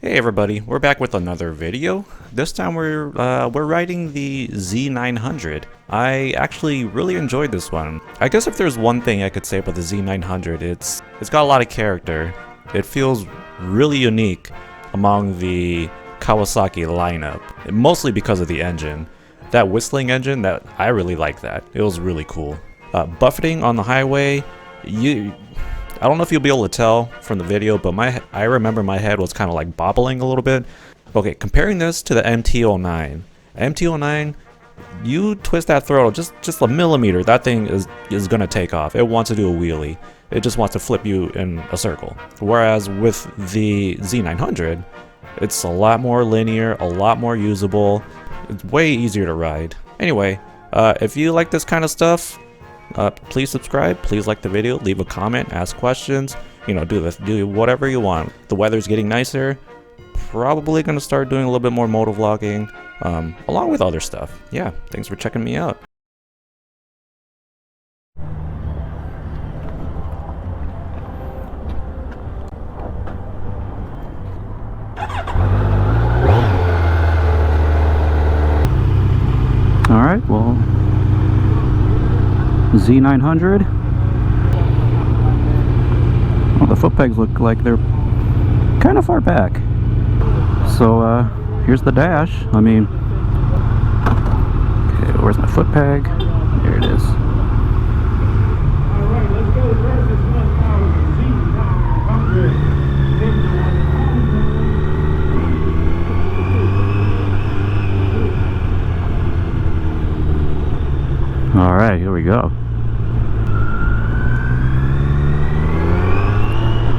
Hey everybody, we're back with another video. This time we're riding the Z900. I actually really enjoyed this one. I guess if there's one thing I could say about the Z900, it's got a lot of character. It feels really unique among the Kawasaki lineup, mostly because of the engine. That whistling engine, I really like that. It was really cool. Buffeting on the highway, I don't know if you'll be able to tell from the video, but I remember my head was kind of like bobbling a little bit. Okay, comparing this to the MT-09. MT-09, you twist that throttle just a millimeter, that thing is gonna take off. It wants to do a wheelie. It just wants to flip you in a circle. Whereas with the Z900, it's a lot more linear, a lot more usable. It's way easier to ride. Anyway, if you like this kind of stuff, please subscribe, please like the video, leave a comment, ask questions, you know, do whatever you want. The weather's getting nicer, probably gonna start doing a little bit more moto vlogging, along with other stuff. Yeah, thanks for checking me out. Alright, well, Z900. Well, the foot pegs look like they're kind of far back. So here's the dash. I mean, okay, where's my foot peg? There it is. Alright, let's go versus 1000 Z900. Alright, here we go.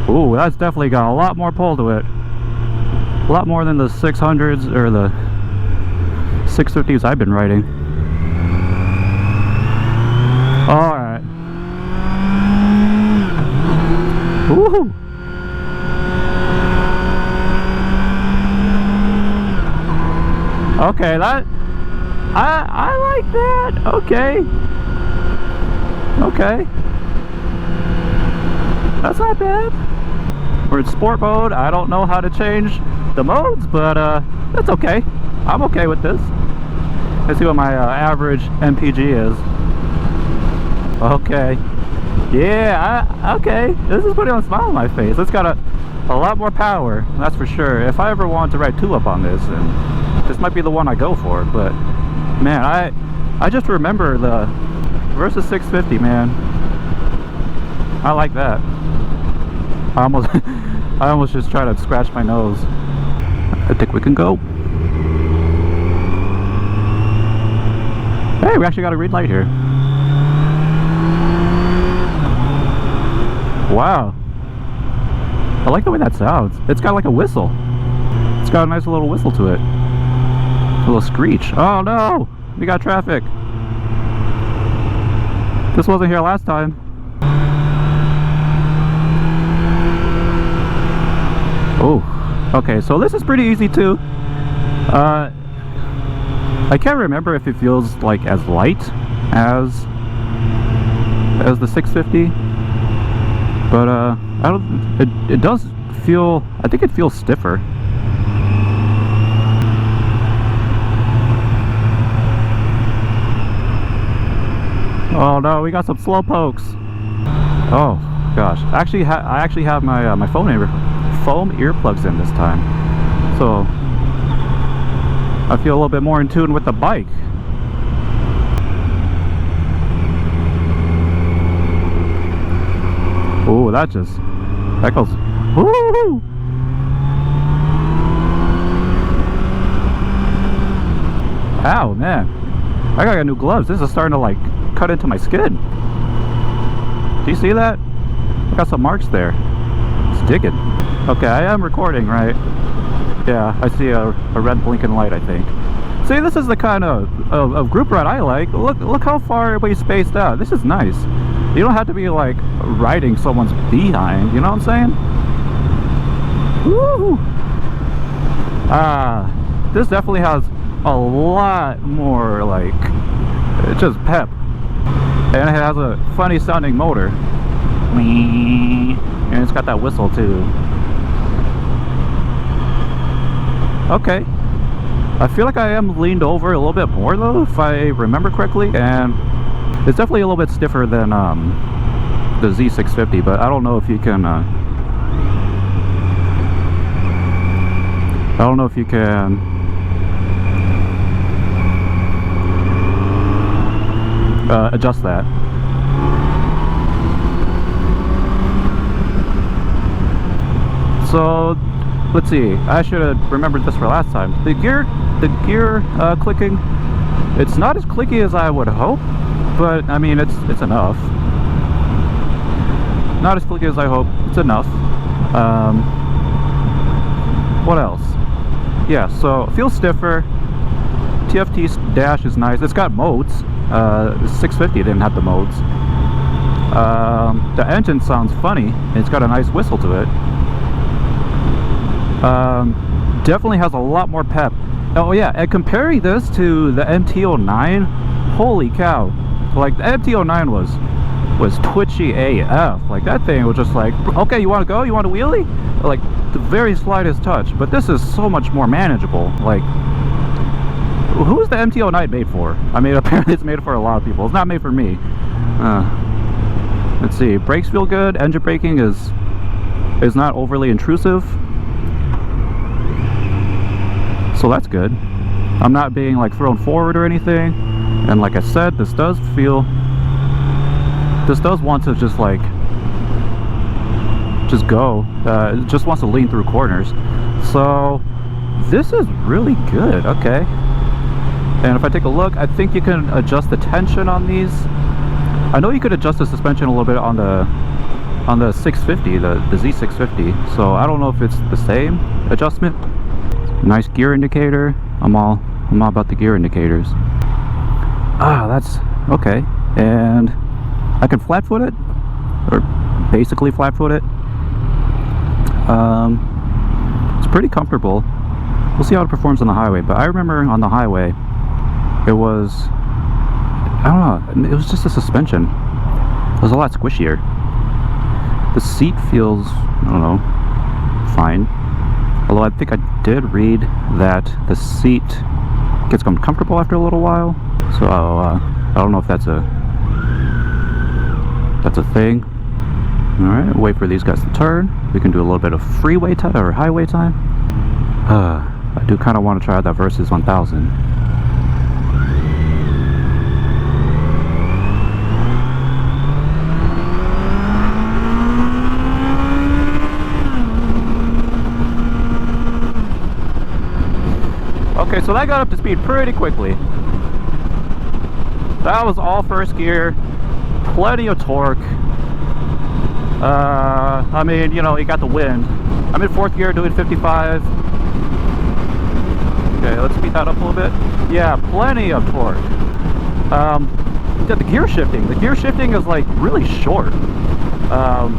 Ooh, that's definitely got a lot more pull to it. A lot more than the 600s or the 650s I've been riding. Alright. Woohoo! Okay, I like that. Okay. Okay. That's not bad. We're in sport mode. I don't know how to change the modes, but that's okay. I'm okay with this. Let's see what my average MPG is. Okay. Yeah, okay. This is putting a smile on my face. It's got a lot more power, that's for sure. If I ever want to ride 2-up on this, and this might be the one I go for, but man, I just remember the versus 650, man. I like that. I almost just tried to scratch my nose. I think we can go. Hey, we actually got a green light here. Wow. I like the way that sounds. It's got like a whistle. It's got a nice little whistle to it. A little screech. Oh no! We got traffic. This wasn't here last time. Oh, okay, so this is pretty easy too. I can't remember if it feels like as light as the 650, but I don't. It does feel. I think it feels stiffer. Oh no, we got some slow pokes. Oh gosh, actually, I actually have my my foam earplugs in this time, so I feel a little bit more in tune with the bike. Oh, that goes. Woo! Ow, man! I got new gloves. This is starting to like cut into my skin. Do you see that? I got some marks there. It's digging. Okay, I am recording, right? Yeah, I see a red blinking light, I think. See, this is the kind of group ride I like. Look how far everybody's spaced out. This is nice. You don't have to be like riding someone's behind, you know what I'm saying? Woo! This definitely has a lot more like just pep. And it has a funny sounding motor. And it's got that whistle too. Okay. I feel like I am leaned over a little bit more though, if I remember correctly, and it's definitely a little bit stiffer than the Z650, but I don't know if you can adjust that. So let's see, I should have remembered this for last time. The gear clicking, it's not as clicky as I would hope, but I mean it's enough. Not as clicky as I hope, it's enough. What else? Yeah, so it feels stiffer. TFT dash is nice. It's got modes. The 650 didn't have the modes. The engine sounds funny. It's got a nice whistle to it. Definitely has a lot more pep. Oh yeah, and comparing this to the MT-09, holy cow! Like the MT-09 was twitchy AF. Like that thing was just like, okay, you want to go? You want to wheelie? Like the very slightest touch. But this is so much more manageable. Like, who is the MT-09 made for? I mean, apparently it's made for a lot of people. It's not made for me. Let's see. Brakes feel good. Engine braking is not overly intrusive. So that's good. I'm not being like thrown forward or anything. And like I said, this does want to just like go. It just wants to lean through corners. So this is really good. Okay. And if I take a look, I think you can adjust the tension on these. I know you could adjust the suspension a little bit on the 650, the Z650. So I don't know if it's the same adjustment. Nice gear indicator. I'm all about the gear indicators. Ah, that's okay. And I can flat foot it, or basically flat foot it. It's pretty comfortable. We'll see how it performs on the highway, but I remember on the highway it was, I don't know, it was just a suspension. It was a lot squishier. The seat feels, I don't know, fine. Although I think I did read that the seat gets uncomfortable after a little while. So I don't know if that's a thing. Alright, wait for these guys to turn. We can do a little bit of freeway time or highway time. I do kind of want to try that Versus 1000. Okay, so that got up to speed pretty quickly. That was all first gear, plenty of torque. I mean, you know, you got the wind. I'm in fourth gear doing 55. Okay, let's speed that up a little bit. Yeah, plenty of torque. The gear shifting. The gear shifting is like really short. I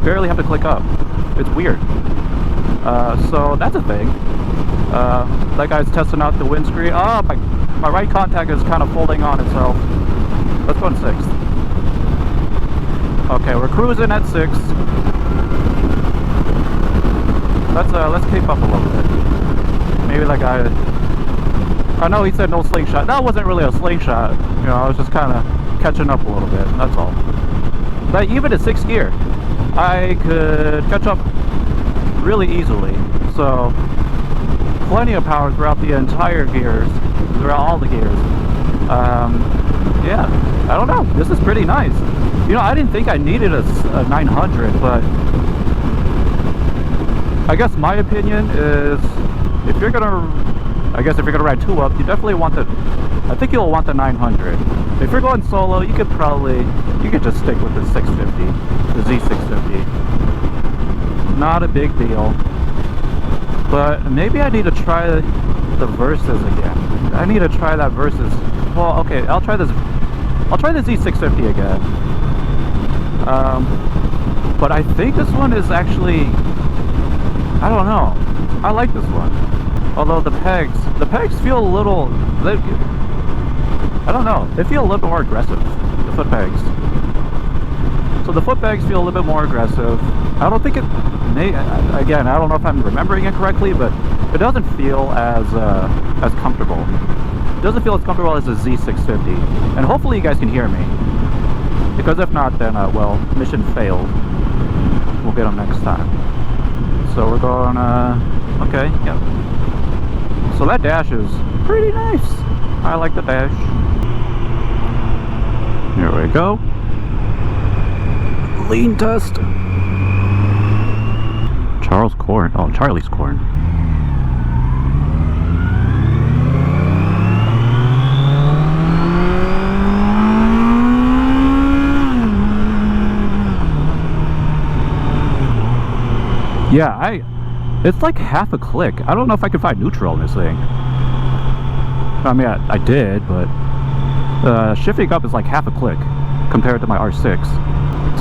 barely have to click up. It's weird. So that's a thing. That guy's testing out the windscreen. Oh, my right contact is kind of folding on itself. Let's go in sixth. Okay, we're cruising at 6. Let's keep up a little bit. Maybe that guy. I know he said no slingshot. That wasn't really a slingshot. You know, I was just kind of catching up a little bit. That's all. But even at 6th gear, I could catch up really easily. So plenty of power throughout the entire gears, throughout all the gears. Yeah, I don't know. This is pretty nice. You know, I didn't think I needed a 900, but I guess my opinion is if you're gonna ride 2-up, you definitely want I think you'll want the 900. If you're going solo, you could just stick with the 650, the Z650. Not a big deal. But maybe I need to try the Versus again. I need to try that Versus. Well, okay, I'll try the Z650 again. But I think this one is actually, I don't know. I like this one. Although the pegs feel a little, I don't know. They feel a little bit more aggressive, the foot pegs. So the foot pegs feel a little bit more aggressive. I don't think Again, I don't know if I'm remembering it correctly, but it doesn't feel as comfortable. It doesn't feel as comfortable as the Z650. And hopefully you guys can hear me. Because if not, then, well, mission failed. We'll get them next time. So we're going, okay, yep. So that dash is pretty nice. I like the dash. Here we go. Lean test. Charlie's corn. Yeah, it's like half a click. I don't know if I can find neutral in this thing. I mean, I did, but shifting up is like half a click compared to my R6.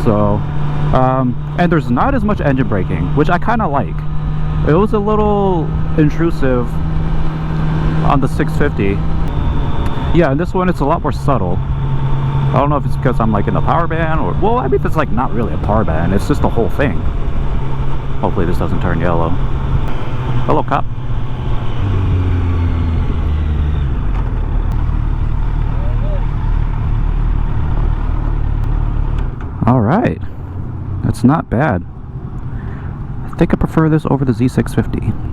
So, and there's not as much engine braking, which I kind of like. It was a little intrusive on the 650. Yeah, and this one it's a lot more subtle. I don't know if it's because I'm like in the power band or, well, I mean, it's like not really a power band, it's just the whole thing. Hopefully this doesn't turn yellow. Hello, cop. Alright. That's not bad. I think I prefer this over the Z650.